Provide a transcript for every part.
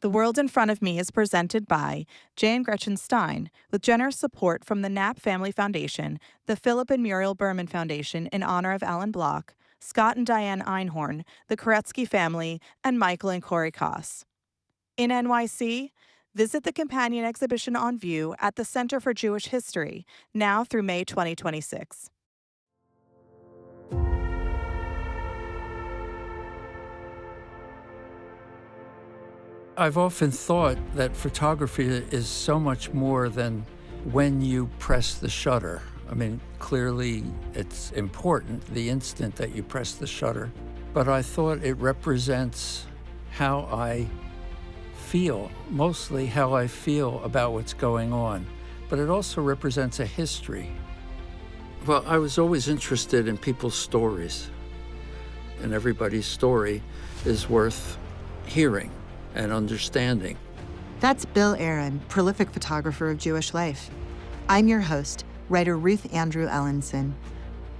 The World in Front of Me is presented by Jay and Gretchen Stein, with generous support from the Knapp Family Foundation, the Philip and Muriel Berman Foundation in honor of Alan Block, Scott and Diane Einhorn, the Koretsky family, and Michael and Corey Koss. In NYC, visit the companion exhibition on view at the Center for Jewish History, now through May 2026. I've often thought that photography is so much more than when you press the shutter. I mean, clearly it's important the instant that you press the shutter, but I thought it represents how I feel, mostly how I feel about what's going on, but it also represents a history. Well, I was always interested in people's stories, and everybody's story is worth hearing and understanding. That's Bill Aron, prolific photographer of Jewish life. I'm your host, writer Ruth Ellenson.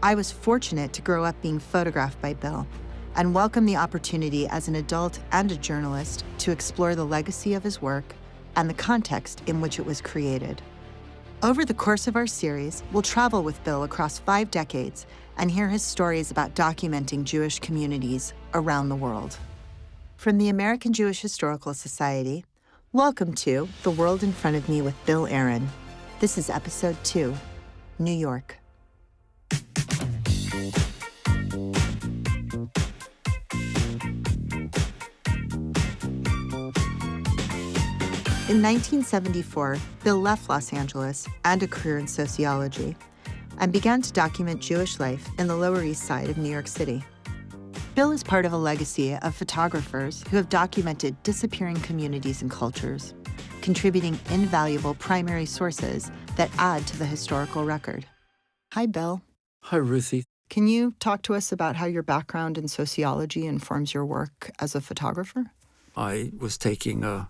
I was fortunate to grow up being photographed by Bill and welcome the opportunity as an adult and a journalist to explore the legacy of his work and the context in which it was created. Over the course of our series, we'll travel with Bill across 5 decades and hear his stories about documenting Jewish communities around the world. From the American Jewish Historical Society, welcome to The World in Front of Me with Bill Aron. This is Episode 2, New York. In 1974, Bill left Los Angeles and a career in sociology and began to document Jewish life in the Lower East Side of New York City. Bill is part of a legacy of photographers who have documented disappearing communities and cultures, contributing invaluable primary sources that add to the historical record. Hi, Bill. Hi, Ruthie. Can you talk to us about how your background in sociology informs your work as a photographer? I was taking a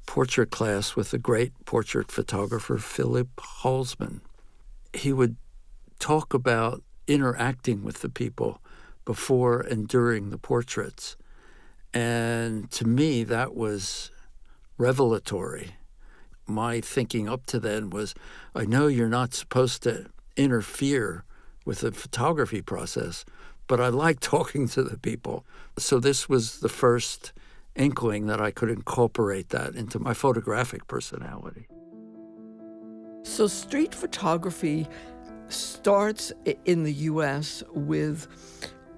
portrait class with the great portrait photographer Philip Holzman. He would talk about interacting with the people before and during the portraits. And to me, that was revelatory. My thinking up to then was, I know you're not supposed to interfere with the photography process, but I like talking to the people. So this was the first inkling that I could incorporate that into my photographic personality. So street photography starts in the U.S. with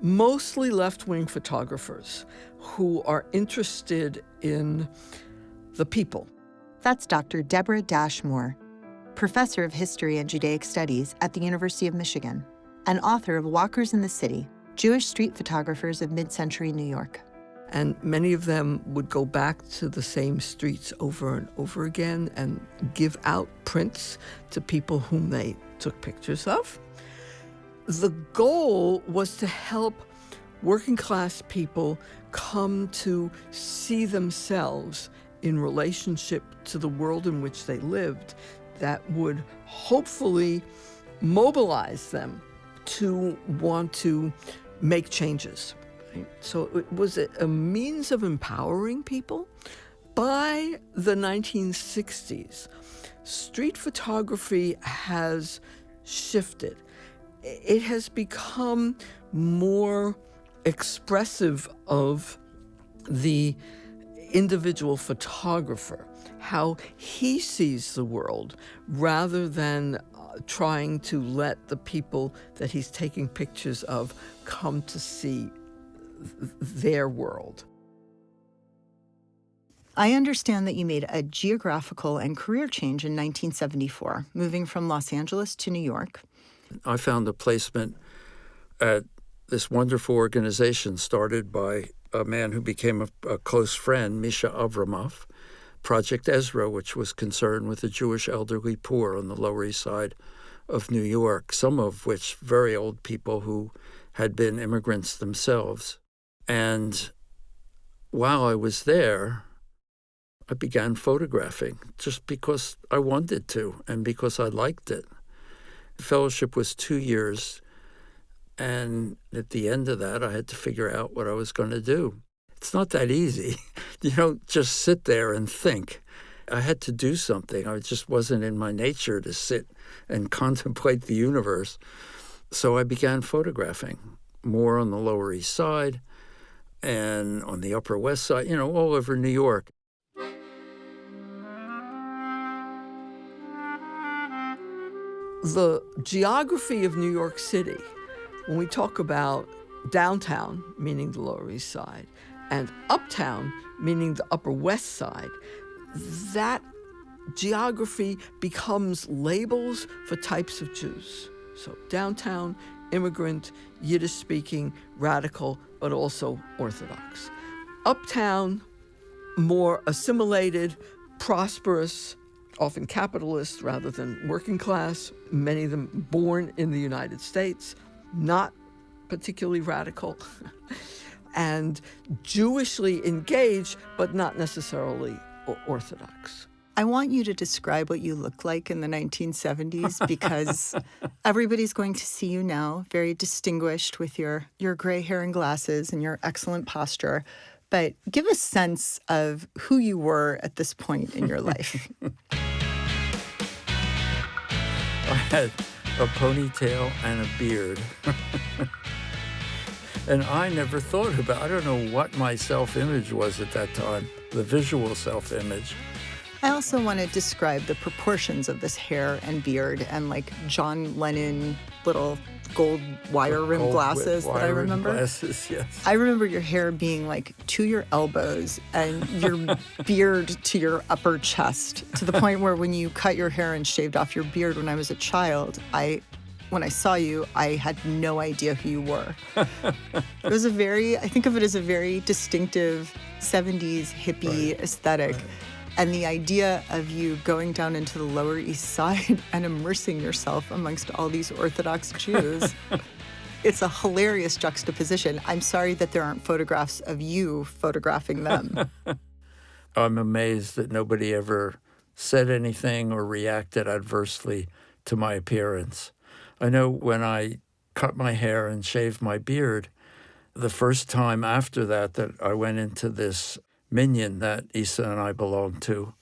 mostly left-wing photographers who are interested in the people. That's Dr. Deborah Dash Moore, professor of history and Judaic studies at the University of Michigan, and author of Walkers in the City, Jewish Street Photographers of Mid-Century New York. And many of them would go back to the same streets over and over again and give out prints to people whom they took pictures of. The goal was to help working class people come to see themselves in relationship to the world in which they lived that would hopefully mobilize them to want to make changes. Right? So it was a means of empowering people. By the 1960s, street photography has shifted. It has become more expressive of the individual photographer, how he sees the world, rather than trying to let the people that he's taking pictures of come to see their world. I understand that you made a geographical and career change in 1974, moving from Los Angeles to New York. I found a placement at this wonderful organization started by a man who became a close friend, Misha Avramov, Project Ezra, which was concerned with the Jewish elderly poor on the Lower East Side of New York, some of which very old people who had been immigrants themselves. And while I was there, I began photographing just because I wanted to and because I liked it. The fellowship was 2 years, and at the end of that, I had to figure out what I was going to do. It's not that easy. You don't just sit there and think. I had to do something. It just wasn't in my nature to sit and contemplate the universe. So I began photographing more on the Lower East Side and on the Upper West Side, all over New York. The geography of New York City, when we talk about downtown, meaning the Lower East Side, and uptown, meaning the Upper West Side, that geography becomes labels for types of Jews. So downtown, immigrant, Yiddish-speaking, radical, but also Orthodox. Uptown, more assimilated, prosperous, often capitalist rather than working class, many of them born in the United States, not particularly radical, and Jewishly engaged, but not necessarily Orthodox. I want you to describe what you looked like in the 1970s because everybody's going to see you now, very distinguished with your gray hair and glasses and your excellent posture. But give a sense of who you were at this point in your life. I had a ponytail and a beard. And I never thought about, I don't know what my self-image was at that time, the visual self-image. I also want to describe the proportions of this hair and beard and like John Lennon little gold wire rim glasses that I remember. Glasses, yes. I remember your hair being like to your elbows and your beard to your upper chest, to the point where when you cut your hair and shaved off your beard when I was a child, when I saw you, I had no idea who you were. It was I think of it as a very distinctive 70s hippie aesthetic. And the idea of you going down into the Lower East Side and immersing yourself amongst all these Orthodox Jews, it's a hilarious juxtaposition. I'm sorry that there aren't photographs of you photographing them. I'm amazed that nobody ever said anything or reacted adversely to my appearance. I know when I cut my hair and shaved my beard, the first time after that I went into this minyan that Issa and I belonged to,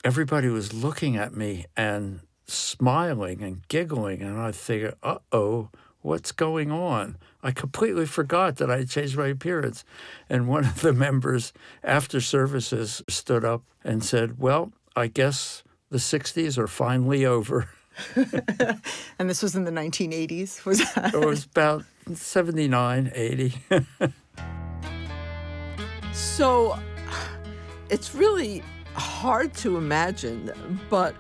everybody was looking at me and smiling and giggling, and I figured, uh-oh, what's going on? I completely forgot that I had changed my appearance. And one of the members after services stood up and said, well, I guess the 60s are finally over. And this was in the 1980s, was that? It was about 79, 80. So it's really hard to imagine, but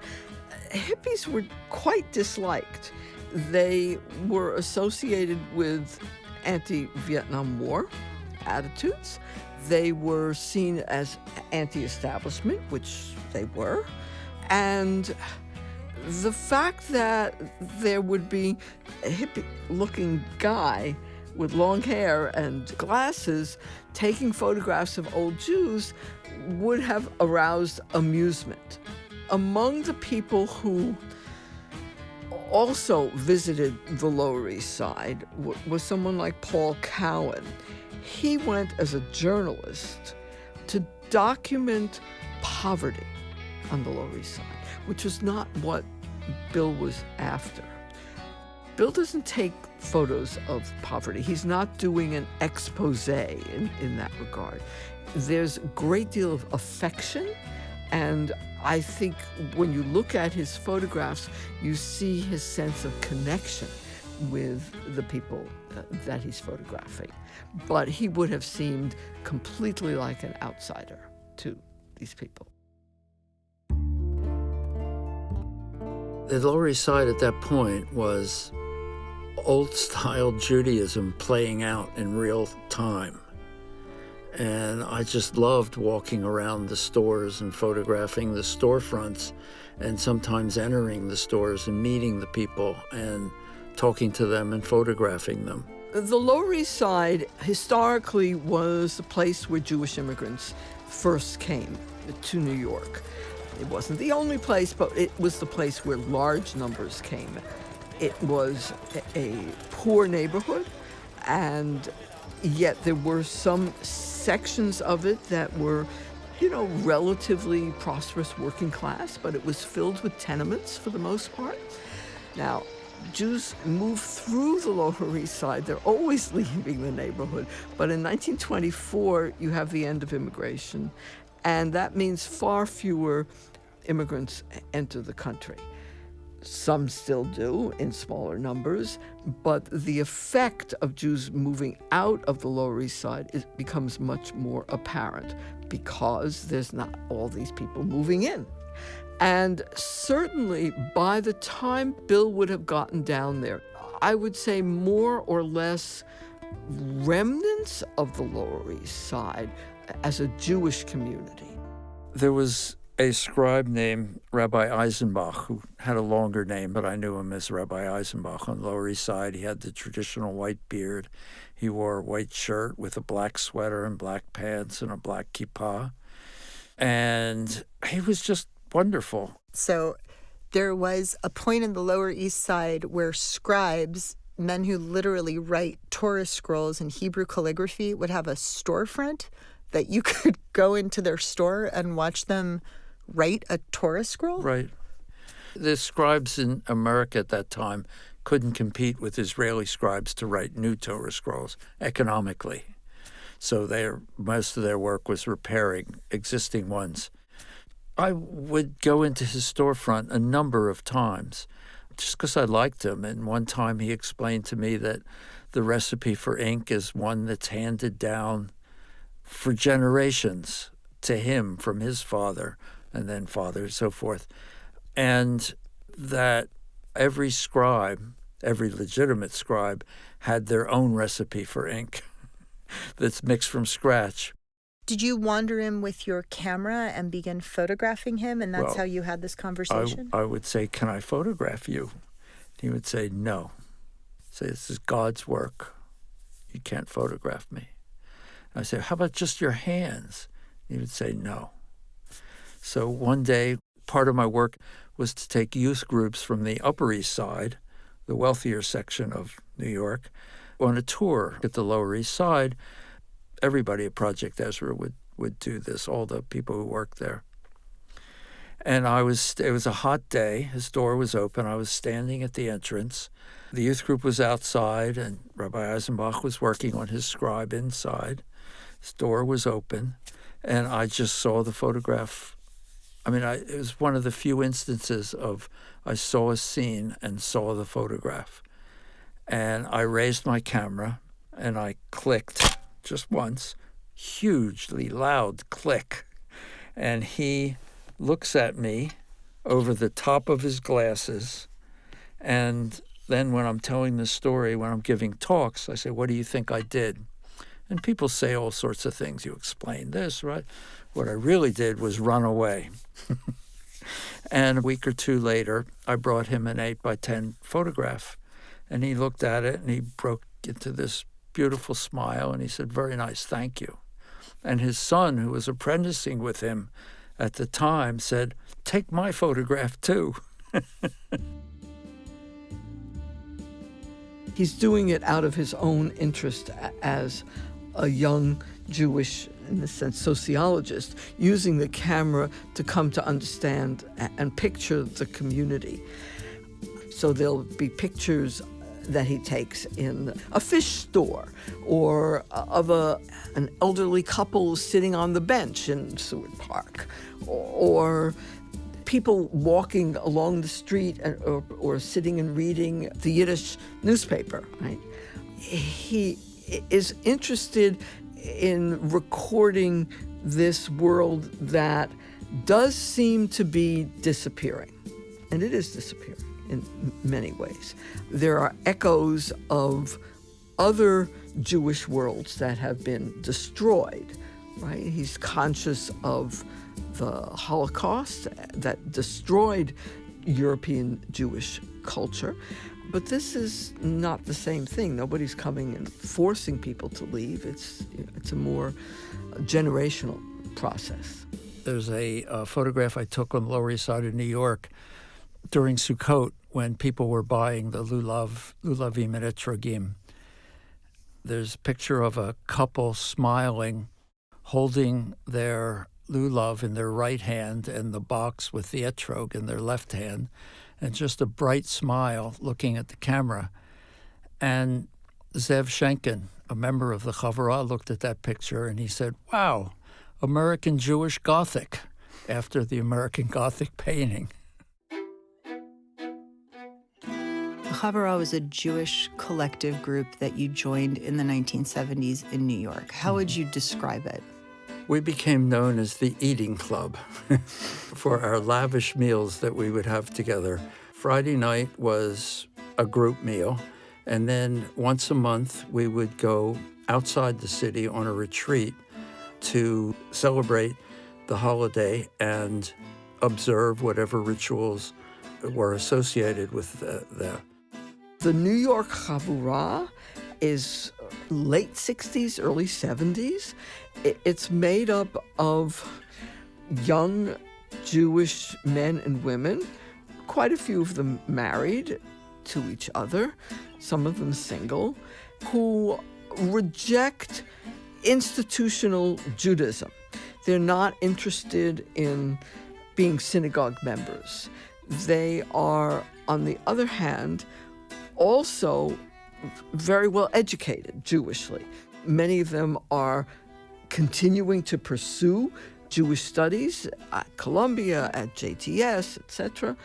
hippies were quite disliked. They were associated with anti-Vietnam War attitudes. They were seen as anti-establishment, which they were. And the fact that there would be a hippie-looking guy with long hair and glasses taking photographs of old Jews would have aroused amusement. Among the people who also visited the Lower East Side was someone like Paul Cowan. He went as a journalist to document poverty on the Lower East Side, which was not what Bill was after. Bill doesn't take photos of poverty. He's not doing an expose in that regard. There's a great deal of affection, and I think when you look at his photographs, you see his sense of connection with the people that he's photographing. But he would have seemed completely like an outsider to these people. The Lower East Side at that point was old-style Judaism playing out in real time. And I just loved walking around the stores and photographing the storefronts and sometimes entering the stores and meeting the people and talking to them and photographing them. The Lower East Side historically was a place where Jewish immigrants first came to New York. It wasn't the only place, but it was the place where large numbers came. It was a poor neighborhood, and Yet there were some sections of it that were, relatively prosperous working class, but it was filled with tenements for the most part. Now, Jews move through the Lower East Side. They're always leaving the neighborhood. But in 1924, you have the end of immigration, and that means far fewer immigrants enter the country. Some still do in smaller numbers, but the effect of Jews moving out of the Lower East Side becomes much more apparent because there's not all these people moving in. And certainly by the time Bill would have gotten down there, I would say more or less remnants of the Lower East Side as a Jewish community. There was a scribe named Rabbi Eisenbach, who had a longer name, but I knew him as Rabbi Eisenbach on the Lower East Side. He had the traditional white beard. He wore a white shirt with a black sweater and black pants and a black kippah. And he was just wonderful. So there was a point in the Lower East Side where scribes, men who literally write Torah scrolls in Hebrew calligraphy, would have a storefront that you could go into their store and watch them write a Torah scroll? Right. The scribes in America at that time couldn't compete with Israeli scribes to write new Torah scrolls economically. So most of their work was repairing existing ones. I would go into his storefront a number of times just because I liked him. And one time he explained to me that the recipe for ink is one that's handed down for generations to him from his father and then father and so forth. And that every scribe, every legitimate scribe, had their own recipe for ink that's mixed from scratch. Did you wander in with your camera and begin photographing him, and that's how you had this conversation? I would say, "Can I photograph you?" He would say, "No." I'd say, "This is God's work. You can't photograph me." I say, "How about just your hands?" He would say, "No." So one day, part of my work was to take youth groups from the Upper East Side, the wealthier section of New York, on a tour at the Lower East Side. Everybody at Project Ezra would do this, all the people who worked there. And it was a hot day. His door was open. I was standing at the entrance. The youth group was outside, and Rabbi Eisenbach was working on his scribe inside. His door was open, and I just saw the photograph. It was one of the few instances of I saw a scene and saw the photograph. And I raised my camera, and I clicked just once, hugely loud click. And he looks at me over the top of his glasses. And then when I'm telling the story, when I'm giving talks, I say, "What do you think I did?" And people say all sorts of things. You explain this, right? What I really did was run away. And a week or two later, I brought him an 8x10 photograph. And he looked at it, and he broke into this beautiful smile, and he said, "Very nice, thank you." And his son, who was apprenticing with him at the time, said, "Take my photograph too." He's doing it out of his own interest as a young Jewish, in a sense, sociologist, using the camera to come to understand and picture the community. So there'll be pictures that he takes in a fish store or of an elderly couple sitting on the bench in Seward Park, or people walking along the street or sitting and reading the Yiddish newspaper, right? He is interested in recording this world that does seem to be disappearing, and it is disappearing in many ways. There are echoes of other Jewish worlds that have been destroyed, right? He's conscious of the Holocaust that destroyed European Jewish culture. But this is not the same thing. Nobody's coming and forcing people to leave. It's a more generational process. There's a photograph I took on the Lower East Side of New York during Sukkot when people were buying the lulavim and etrogim. There's a picture of a couple smiling, holding their lulav in their right hand and the box with the etrog in their left hand, and just a bright smile looking at the camera. And Zev Shenkin, a member of the Havurah, looked at that picture and he said, "Wow, American Jewish Gothic," after the American Gothic painting. The Havurah was a Jewish collective group that you joined in the 1970s in New York. How would you describe it? We became known as the Eating Club for our lavish meals that we would have together. Friday night was a group meal, and then once a month we would go outside the city on a retreat to celebrate the holiday and observe whatever rituals were associated with that. The New York Havurah is late 60s, early 70s. It's made up of young Jewish men and women, quite a few of them married to each other, some of them single, who reject institutional Judaism. They're not interested in being synagogue members. They are, on the other hand, also very well educated Jewishly. Many of them are continuing to pursue Jewish studies at Columbia, at JTS, etc.,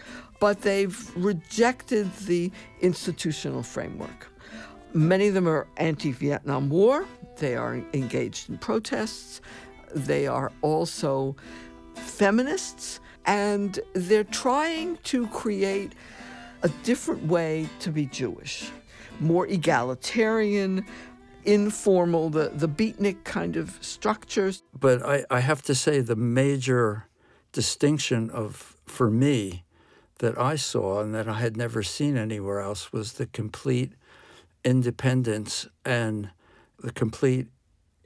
but they've rejected the institutional framework. Many of them are anti-Vietnam War. They are engaged in protests. They are also feminists, and they're trying to create a different way to be Jewish, more egalitarian, informal, the beatnik kind of structures. But I have to say the major distinction for me that I saw and that I had never seen anywhere else was the complete independence and the complete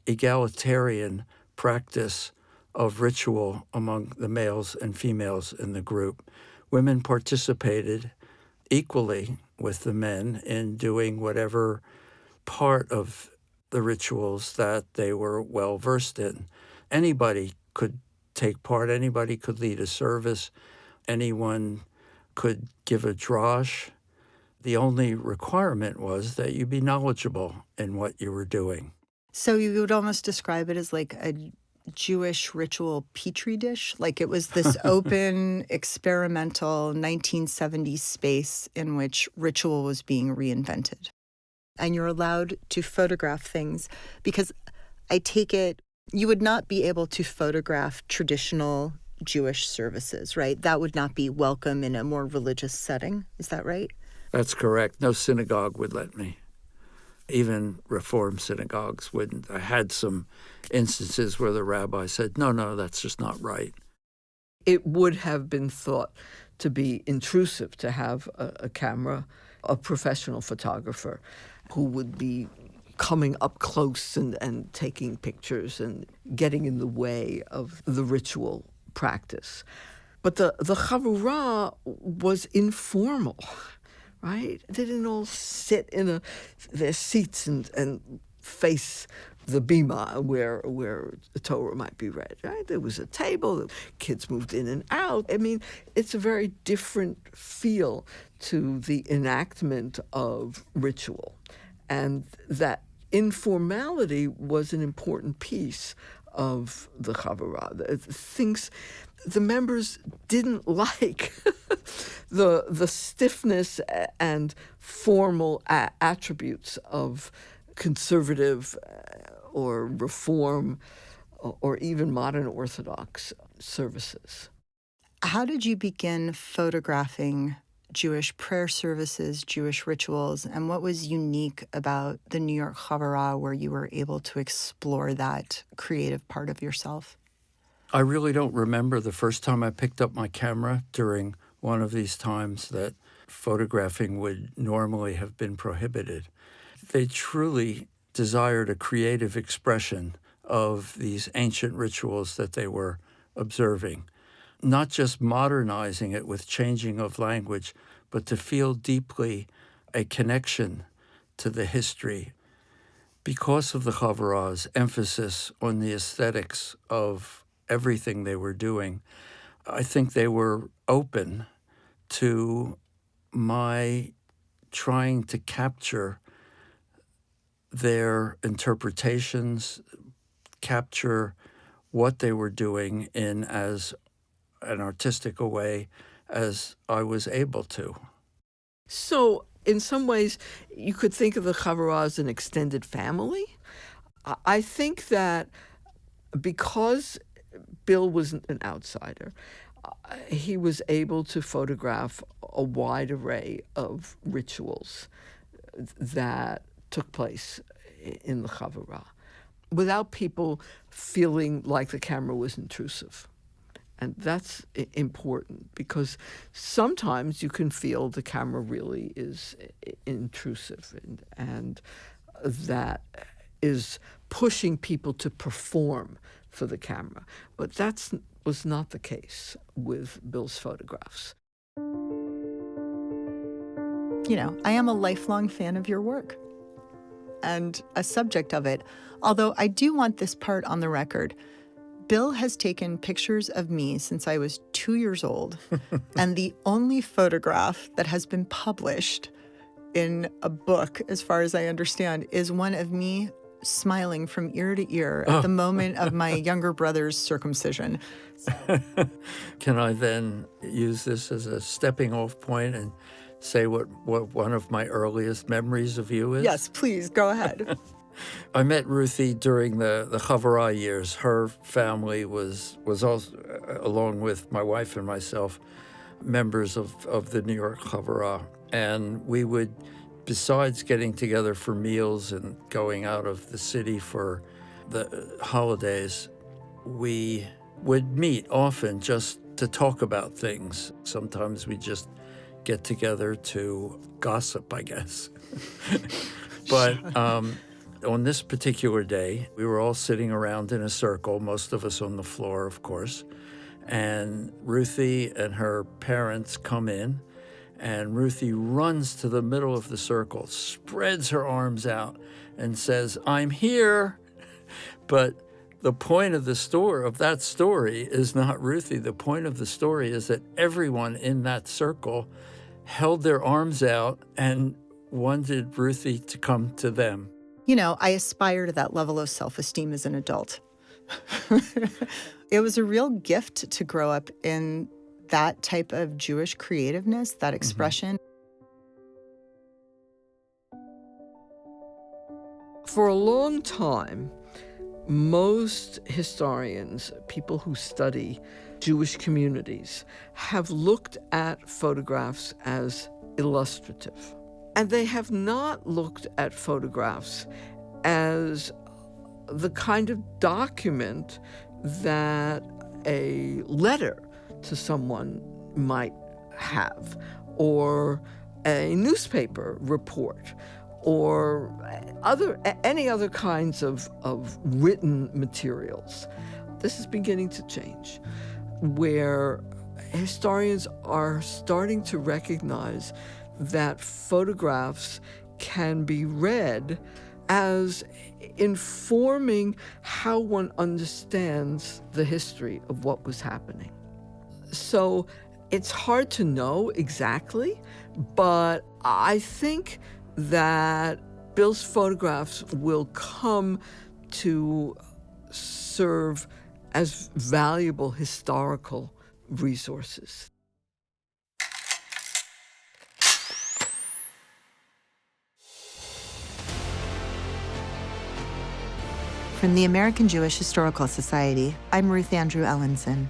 egalitarian practice of ritual among the males and females in the group. Women participated equally with the men in doing whatever part of the rituals that they were well versed in. Anybody could take part, anybody could lead a service, anyone could give a drash. The only requirement was that you be knowledgeable in what you were doing. So you would almost describe it as like a Jewish ritual petri dish? Like it was this open, experimental 1970s space in which ritual was being reinvented. And you're allowed to photograph things because I take it you would not be able to photograph traditional Jewish services, right? That would not be welcome in a more religious setting. Is that right? That's correct. No synagogue would let me. Even Reform synagogues wouldn't. I had some instances where the rabbi said, no, that's just not right. It would have been thought to be intrusive to have a camera, a professional photographer who would be coming up close and taking pictures and getting in the way of the ritual practice. But the Havurah was informal. Right? They didn't all sit in their seats and face the bima where the Torah might be read. Right? There was a table. The kids moved in and out. I mean, it's a very different feel to the enactment of ritual, and that informality was an important piece of the Havurah. Things the members didn't like the stiffness and formal attributes of conservative or reform or even modern Orthodox services. How did you begin photographing Jewish prayer services, Jewish rituals, and what was unique about the New York Havurah where you were able to explore that creative part of yourself? I really don't remember the first time I picked up my camera during one of these times that photographing would normally have been prohibited. They truly desired a creative expression of these ancient rituals that they were observing, not just modernizing it with changing of language, but to feel deeply a connection to the history. because of the Havurah's emphasis on the aesthetics of everything they were doing, I think they were open to my trying to capture their interpretations, capture what they were doing in as an artistic a way as I was able to. So, in some ways, you could think of the Havurah as an extended family. I think that because Bill was an outsider, he was able to photograph a wide array of rituals that took place in the Havurah without people feeling like the camera was intrusive. And that's important because sometimes you can feel the camera really is intrusive and that is pushing people to perform for the camera. But that was not the case with Bill's photographs. You know, I am a lifelong fan of your work and a subject of it, although I do want this part on the record. Bill has taken pictures of me since I was 2 years old, and the only photograph that has been published in a book, as far as I understand, is one of me smiling from ear to ear at the moment of my younger brother's circumcision. Can I then use this as a stepping off point and say what one of my earliest memories of you is? Yes, please, go ahead. I met Ruthie during the Havurah years. Her family was also, along with my wife and myself, members of the New York Havurah. And we would, besides getting together for meals and going out of the city for the holidays, we would meet often just to talk about things. Sometimes we just get together to gossip, I guess. But on this particular day, we were all sitting around in a circle, most of us on the floor, of course, and Ruthie and her parents come in, and Ruthie runs to the middle of the circle, spreads her arms out, and says, "I'm here." But the point of that story is not Ruthie. The point of the story is that everyone in that circle held their arms out and wanted Ruthie to come to them. You know, I aspire to that level of self-esteem as an adult. It was a real gift to grow up in that type of Jewish creativeness, that expression. For a long time, most historians, people who study Jewish communities, have looked at photographs as illustrative. And they have not looked at photographs as the kind of document that a letter to someone might have, or a newspaper report, or any other kinds of written materials. This is beginning to change, where historians are starting to recognize that photographs can be read as informing how one understands the history of what was happening. So it's hard to know exactly, but I think that Bill's photographs will come to serve as valuable historical resources. From the American Jewish Historical Society, I'm Ruth Ellenson.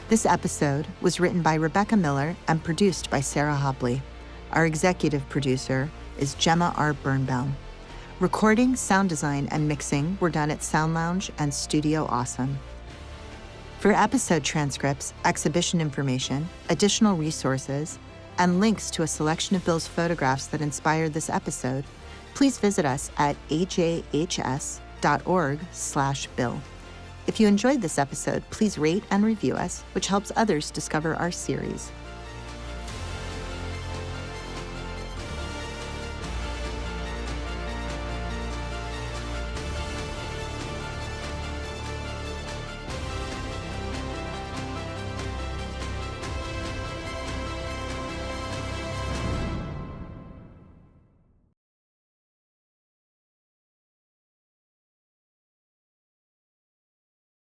This episode was written by Rebecca Miller and produced by Sarah Hopley. Our executive producer is Gemma R. Birnbaum. Recording, sound design, and mixing were done at Sound Lounge and Studio Awesome. For episode transcripts, exhibition information, additional resources, and links to a selection of Bill's photographs that inspired this episode, please visit us at ajhs.org/Bill. If you enjoyed this episode, please rate and review us, which helps others discover our series.